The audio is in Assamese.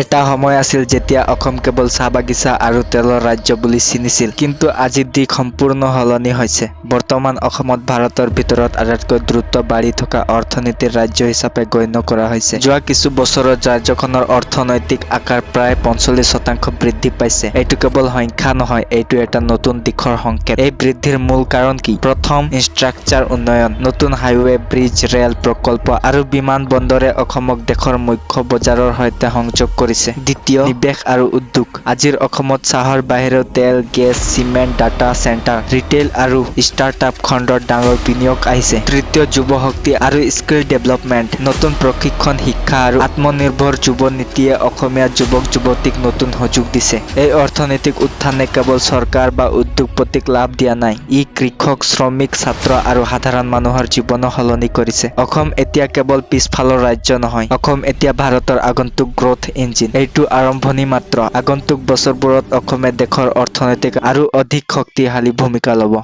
এটা সময় আছিল যেতিয়া অসম কেৱল চাহ বাগিচা আৰু তেলৰ ৰাজ্য বুলি চিনিছিল, কিন্তু আজিৰ দিশ সম্পূৰ্ণ সলনি হৈছে। বৰ্তমান অসমত ভাৰতৰ ভিতৰত আটাইতকৈ দ্ৰুত বাঢ়ি থকা অৰ্থনীতিৰ ৰাজ্য হিচাপে গণ্য কৰা হৈছে। যোৱা কিছু বছৰত ৰাজ্যখনৰ অৰ্থনৈতিক আকাৰ প্ৰায় 45% বৃদ্ধি পাইছে। এইটো কেৱল সংখ্যা নহয়, এইটো এটা নতুন দিশৰ সংকেত। এই বৃদ্ধিৰ মূল কাৰণ কি? প্ৰথম, ইনফ্ৰাষ্ট্ৰাকচাৰ উন্নয়ন। নতুন হাইৱে, ব্ৰিজ, ৰেল প্ৰকল্প আৰু বিমান বন্দৰে অসমক দেশৰ মুখ্য বজাৰৰ সৈতে সংযোগ কৰিছে। দ্বিতীয়, নিৱেশ আৰু উদ্যোগ। আজিৰ অসমত চাহৰ বাহিৰেও তেল, gas, cement, data centre, retail আৰু ষ্টাৰ্টআপ খণ্ডত ডাঙৰ বিনিয়োগ আহিছে। তৃতীয়, যুৱশক্তি আৰু স্কিল ডেভেলপমেণ্ট। নতুন প্ৰশিক্ষণ, শিক্ষা আৰু আত্মনিৰ্ভৰ যুৱ নীতিয়ে অসমীয়া যুৱক-যুৱতীক নতুন সুযোগ দিছে। এই অৰ্থনৈতিক উত্থানে কেৱল চৰকাৰ বা উদ্যোগপতিক লাভ দিয়া নাই, ই কৃষক, শ্ৰমিক, ছাত্ৰ আৰু সাধাৰণ মানুহৰ জীৱনো সলনি কৰিছে। অসম এতিয়া কেৱল পিছফালৰ ৰাজ্য নহয়, অসম এতিয়া ভাৰতৰ আগন্তুক গ্ৰোথ ইঞ্জিন। এইটো আৰম্ভণি মাত্ৰ। আগন্তুক বছৰবোৰত অসমে দেশৰ অৰ্থনৈতিক আৰু অধিক শক্তিশালী ভূমিকা ল'ব।